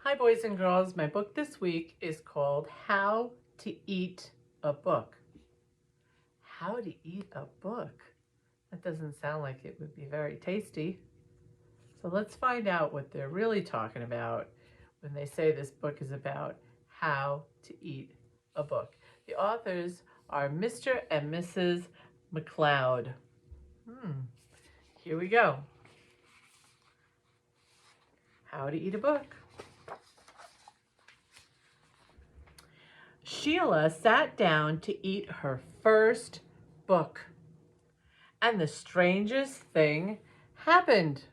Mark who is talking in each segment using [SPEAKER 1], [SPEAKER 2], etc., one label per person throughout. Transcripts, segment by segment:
[SPEAKER 1] Hi, boys and girls. My book this week is called How to Eat a Book. How to eat a book? That doesn't sound like it would be very tasty. So let's find out what they're really talking about when they say this book is about how to eat a book. The authors are Mr. and Mrs. McLeod. Here we go. How to eat a book. Sheila sat down to eat her first book, and the strangest thing happened.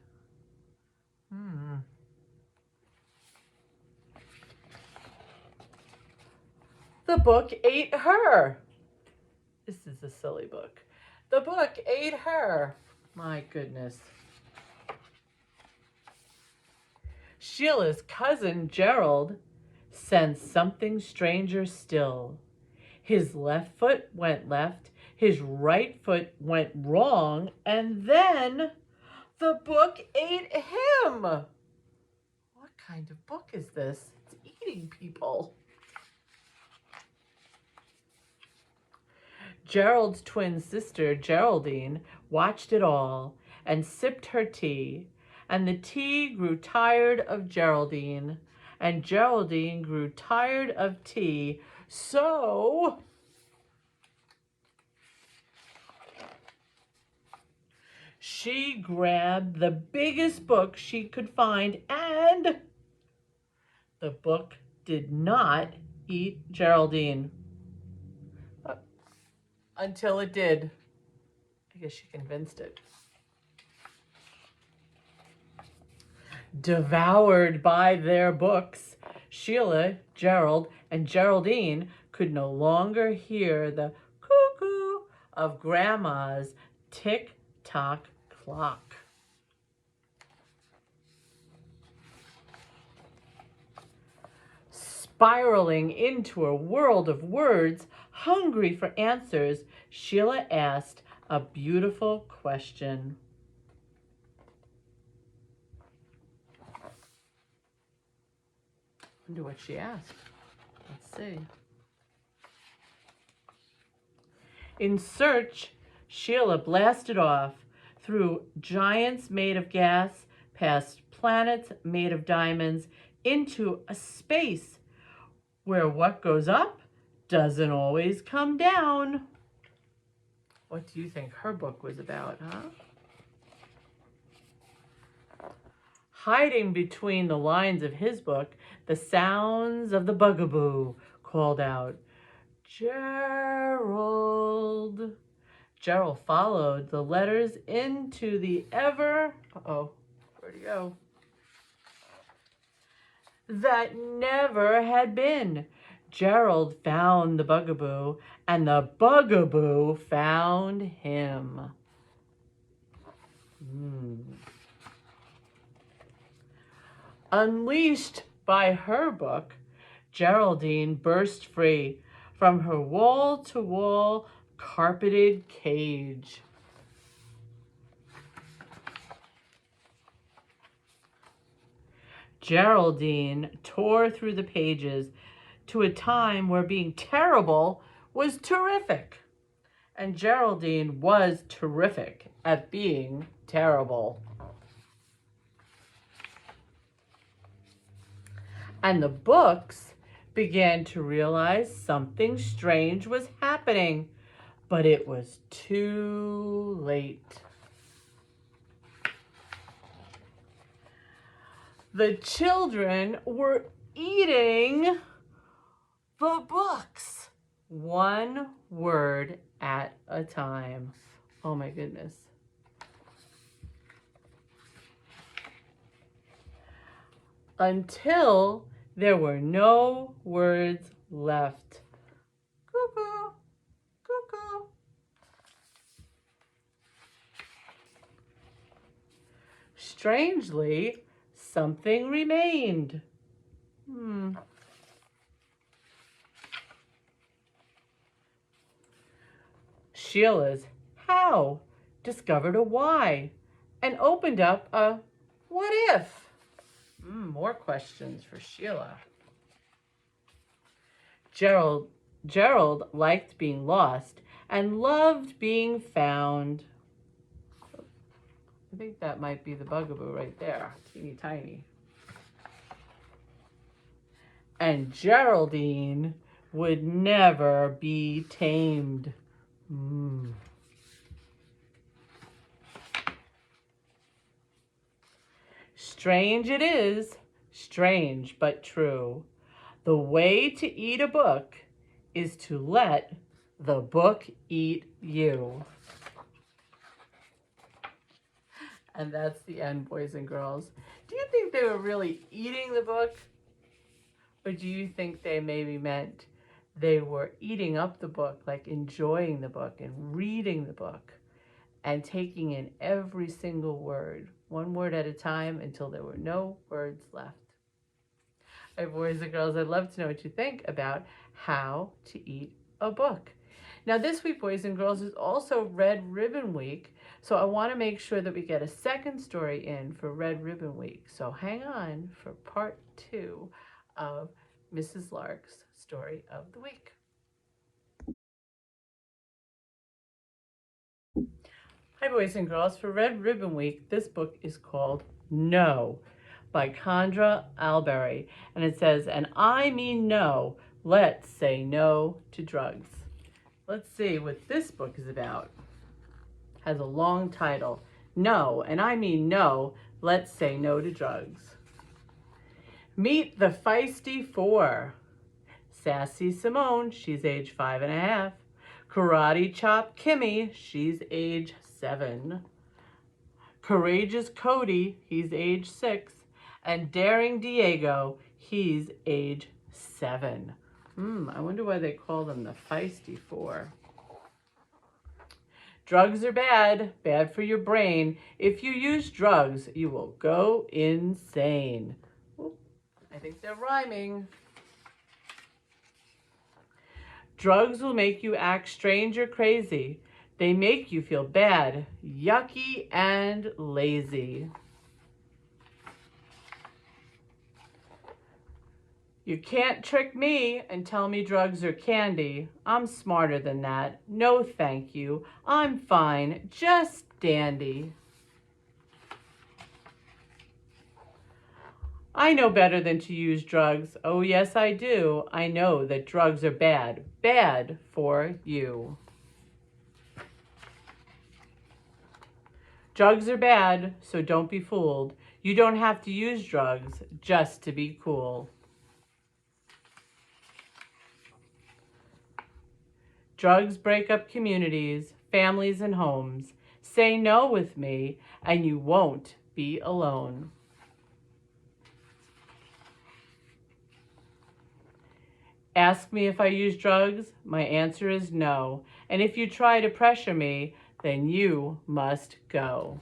[SPEAKER 1] The book ate her. This is a silly book. The book ate her. My goodness. Sheila's cousin Gerald sensed something stranger still. His left foot went left, his right foot went wrong, and then the book ate him. What kind of book is this? It's eating people. Gerald's twin sister, Geraldine, watched it all and sipped her tea. And the tea grew tired of Geraldine, and Geraldine grew tired of tea. So she grabbed the biggest book she could find, and the book did not eat Geraldine. Until it did. I guess she convinced it. Devoured by their books, Sheila, Gerald, and Geraldine could no longer hear the cuckoo of Grandma's tick-tock clock. Spiraling into a world of words, hungry for answers, Sheila asked a beautiful question. I wonder what she asked. Let's see. In search, Sheila blasted off through giants made of gas, past planets made of diamonds, into a space where what goes up doesn't always come down. What do you think her book was about, huh? Hiding between the lines of his book, the sounds of the bugaboo called out, Gerald. Gerald followed the letters into the ever, where'd he go? That never had been. Gerald found the bugaboo, and the bugaboo found him. Unleashed by her book, Geraldine burst free from her wall-to-wall carpeted cage. Geraldine tore through the pages to a time where being terrible was terrific. And Geraldine was terrific at being terrible. And the books began to realize something strange was happening, but it was too late. The children were eating the books, one word at a time. Oh my goodness. Until there were no words left. Cuckoo, cuckoo. Strangely, something remained. Sheila's how discovered a why and opened up a what if. More questions for Sheila. Gerald liked being lost and loved being found. I think that might be the bugaboo right there, teeny tiny. And Geraldine would never be tamed. Strange it is, strange but true. The way to eat a book is to let the book eat you. And that's the end, boys and girls. Do you think they were really eating the book? Or do you think they maybe meant they were eating up the book, like enjoying the book and reading the book and taking in every single word, one word at a time until there were no words left? All right, boys and girls, I'd love to know what you think about how to eat a book. Now this week, boys and girls, is also Red Ribbon Week, so I want to make sure that we get a second story in for Red Ribbon Week. So hang on for part 2 of Mrs. Lark's Story of the Week. Hi, boys and girls. For Red Ribbon Week, this book is called No by Condra Alberry, and it says, and I mean no, let's say no to drugs. Let's see what this book is about. It has a long title. No, and I mean no, let's say no to drugs. Meet the feisty 4. Sassy Simone, she's age 5.5. Karate Chop Kimmy, she's age 7. Courageous Cody, he's age 6. And Daring Diego, he's age 7. I wonder why they call them the feisty 4. Drugs are bad, bad for your brain. If you use drugs, you will go insane. Ooh, I think they're rhyming. Drugs will make you act strange or crazy. They make you feel bad, yucky, and lazy. You can't trick me and tell me drugs are candy. I'm smarter than that. No, thank you. I'm fine, just dandy. I know better than to use drugs. Oh, yes, I do. I know that drugs are bad, bad for you. Drugs are bad, so don't be fooled. You don't have to use drugs just to be cool. Drugs break up communities, families, and homes. Say no with me, and you won't be alone. Ask me if I use drugs, my answer is no. And if you try to pressure me, then you must go.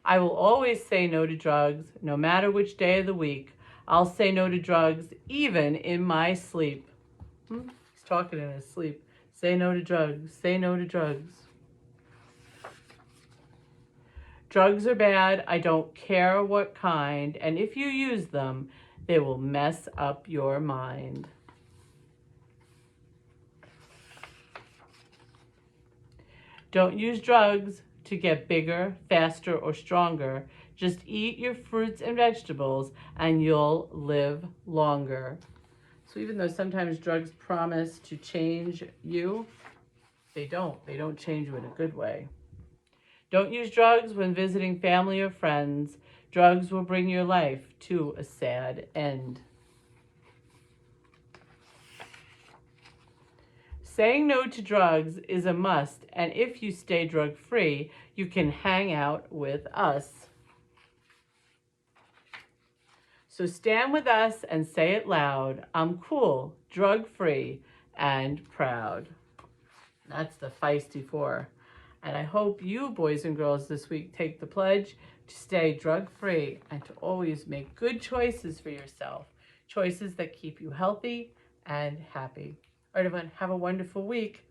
[SPEAKER 1] I will always say no to drugs, no matter which day of the week. I'll say no to drugs, even in my sleep. He's talking in his sleep. Say no to drugs, say no to drugs. Drugs are bad, I don't care what kind, and if you use them, they will mess up your mind. Don't use drugs to get bigger, faster, or stronger. Just eat your fruits and vegetables and you'll live longer. So even though sometimes drugs promise to change you, they don't. They don't change you in a good way. Don't use drugs when visiting family or friends. Drugs will bring your life to a sad end. Saying no to drugs is a must, and if you stay drug-free, you can hang out with us. So stand with us and say it loud. I'm cool, drug-free, and proud. That's the feisty 4. And I hope you, boys and girls, this week take the pledge to stay drug-free and to always make good choices for yourself. Choices that keep you healthy and happy. All right, everyone, have a wonderful week.